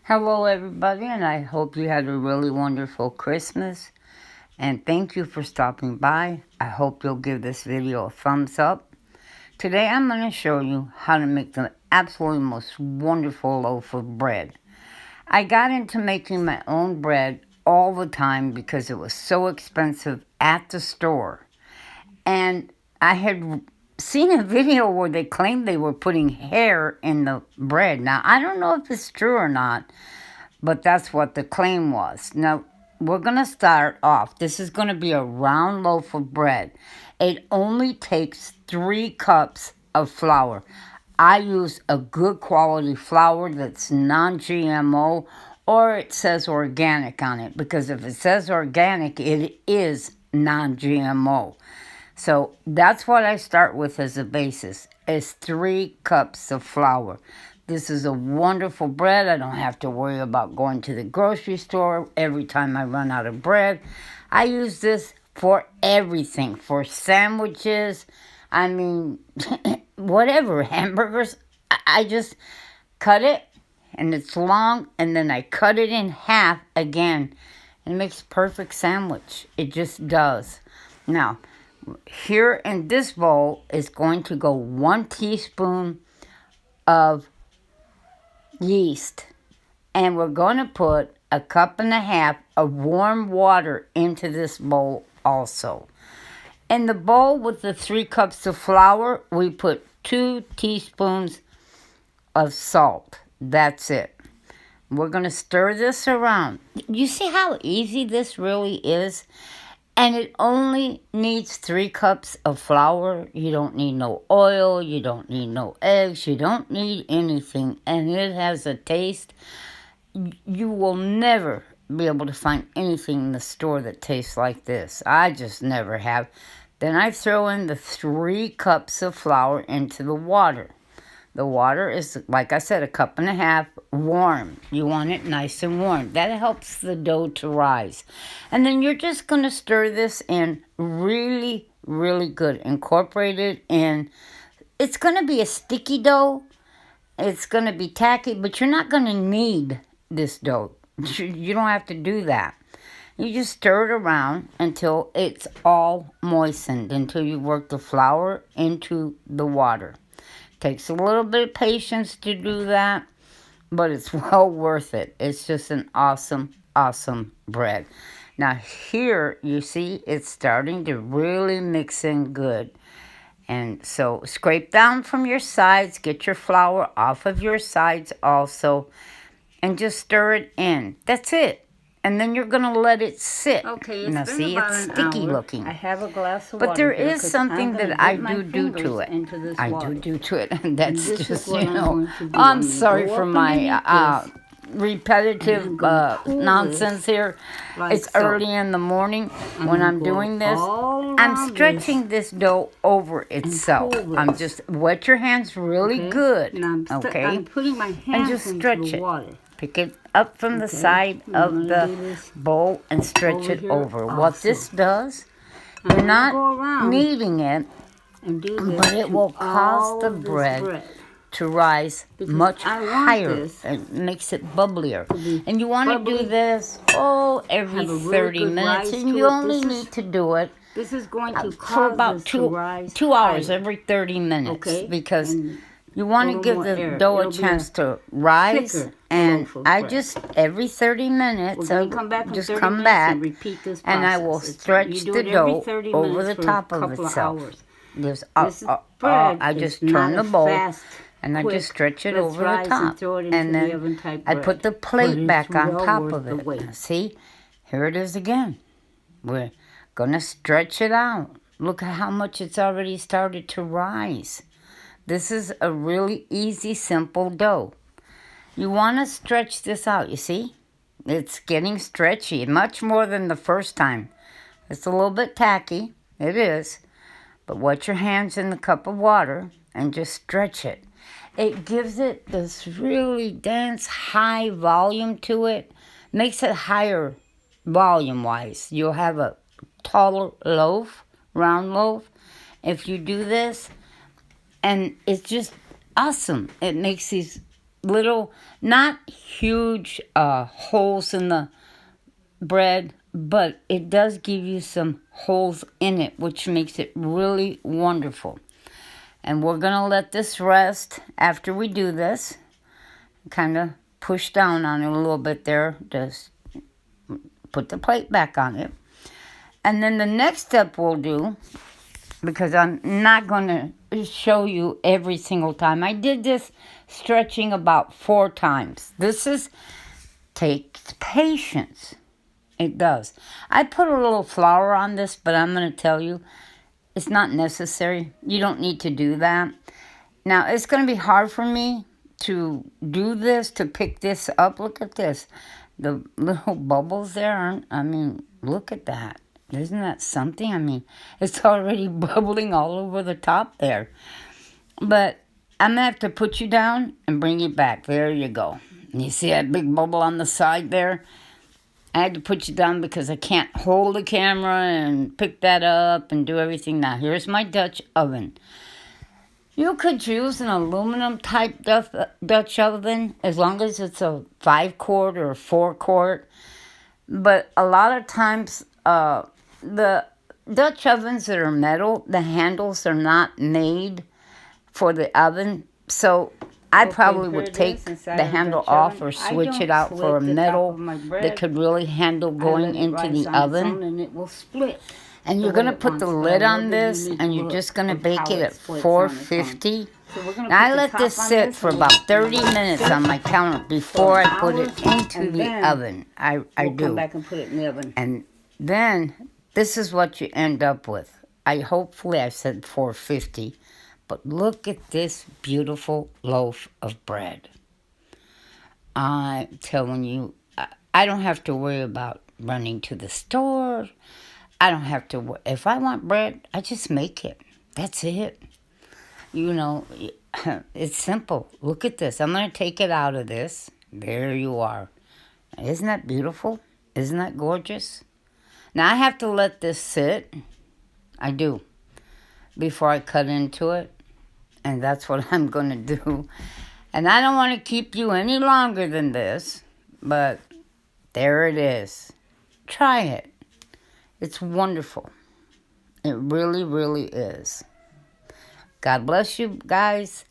Hello, everybody, and I hope you had a really wonderful Christmas. And thank you for stopping by. I hope you'll give this video a thumbs up. Today, I'm going to show you how to make the absolutely most wonderful loaf of bread. I got into making my own bread all the time because it was so expensive at the store. And I had seen a video where they claimed they were putting hair in the bread. Now, I don't know if it's true or not, but that's what the claim was. Now, we're going to start off. This is going to be a round loaf of bread. It only takes 3 cups of flour. I use a good quality flour that's non-GMO, or it says organic on it, because if it says organic, it is non-GMO. So that's what I start with as a basis, is 3 cups of flour. This is a wonderful bread. I don't have to worry about going to the grocery store every time I run out of bread. I use this for everything, for sandwiches, whatever, hamburgers. I just cut it, and it's long, and then I cut it in half again. It makes a perfect sandwich. It just does. Now, here in this bowl is going to go 1 teaspoon of yeast. And we're going to put 1.5 cups of warm water into this bowl also. In the bowl with the 3 cups of flour, we put 2 teaspoons of salt. That's it. We're going to stir this around. You see how easy this really is? And it only needs 3 cups of flour. You don't need no oil. You don't need no eggs. You don't need anything. And it has a taste. You will never be able to find anything in the store that tastes like this. I just never have. Then I throw in the 3 cups of flour into the water. The water is, like I said, 1.5 cups warm. You want it nice and warm. That helps the dough to rise. And then you're just going to stir this in really, really good. Incorporate it in. It's going to be a sticky dough. It's going to be tacky, but you're not going to need this dough. You don't have to do that. You just stir it around until it's all moistened, until you work the flour into the water. Takes a little bit of patience to do that, but it's well worth it. It's just an awesome, awesome bread. Now here, you see, it's starting to really mix in good. And so scrape down from your sides, get your flour off of your sides also, and just stir it in. That's it. And then you're going to let it sit. Okay, now been see, about it's an sticky hour. looking. I have a glass of But water there here, is 'cause something I'm gonna that I dip my do to fingers it. into this I water. do to it. And that's This is just, what I'm going to do. I'm I'm sorry gonna for go up my underneath this, repetitive and I'm gonna pull nonsense here. like It's so. early in the morning when gonna I'm go doing this. all I'm around stretching this dough over itself. pull I'm this. just wet your hands really Okay? good. And I'm putting my hands and just into stretch the it. water. Pick it up from the Okay, side I'm of gonna do the this bowl and stretch over it here over. What also. this does, I'm you're gonna go not around kneading it, and do this but it to will cause all the of this bread to rise Because much I want higher. this It makes it bubblier. be And you want to bubbly, do this, every have a really 30 good minutes. rise And to you it. only This need to do it This is going to for cause about this to rise 2 hours higher. every 30 minutes. Okay, Because and you want a to little give more the air. dough a It'll be chance to rise. thicker And loaf of I bread. just, every 30 minutes, We're I going to come back in just 30 come minutes back and repeat this process. and I will You stretch do the it every dough 30 over minutes the for top a of couple itself. hours. There's, This bread I is just not turn a the bowl fast, and I quick, just stretch it let's over the rise top. and throw it into And the then oven type I bread. put the But plate it's back on well top worth of the it. wait. See, here it is again. We're going to stretch it out. Look at how much it's already started to rise. This is a really easy, simple dough. You want to stretch this out, you see? It's getting stretchy, much more than the first time. It's a little bit tacky, it is. But wet your hands in the cup of water and just stretch it. It gives it this really dense, high volume to it. Makes it higher volume-wise. You'll have a taller loaf, round loaf, if you do this. And it's just awesome. It makes these little, not huge holes in the bread, but it does give you some holes in it, which makes it really wonderful. And we're going to let this rest after we do this. Kind of push down on it a little bit there. Just put the plate back on it. And then the next step we'll do, because I'm not going to show you every single time. I did this stretching about 4 times. This takes patience. It does. I put a little flour on this, but I'm going to tell you, it's not necessary. You don't need to do that. Now, it's going to be hard for me to do this, to pick this up. Look at this. The little bubbles there, look at that. Isn't that something? I mean, it's already bubbling all over the top there. But I'm going to have to put you down and bring you back. There you go. You see that big bubble on the side there? I had to put you down because I can't hold the camera and pick that up and do everything. Now, here's my Dutch oven. You could use an aluminum type Dutch oven as long as it's a 5-quart or a 4-quart. But a lot of times, the Dutch ovens that are metal, the handles are not made for the oven. So I probably would take the handle off or switch it out for a metal that could really handle going into the oven. And it will split. And you're going to put the lid on this, and you're just going to bake it at 450. Now, I let this sit for about 30 minutes on my counter before I put it into the oven. I do. Come back and put it in the oven. And then this is what you end up with. Hopefully I said 450. But look at this beautiful loaf of bread. I'm telling you, I don't have to worry about running to the store. I don't have to worry. If I want bread, I just make it. That's it. You know, it's simple. Look at this. I'm going to take it out of this. There you are. Isn't that beautiful? Isn't that gorgeous? Now I have to let this sit. I do. Before I cut into it. And that's what I'm going to do. And I don't want to keep you any longer than this. But there it is. Try it. It's wonderful. It really, really is. God bless you guys.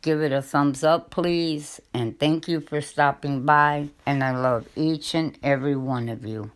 Give it a thumbs up, please. And thank you for stopping by. And I love each and every one of you.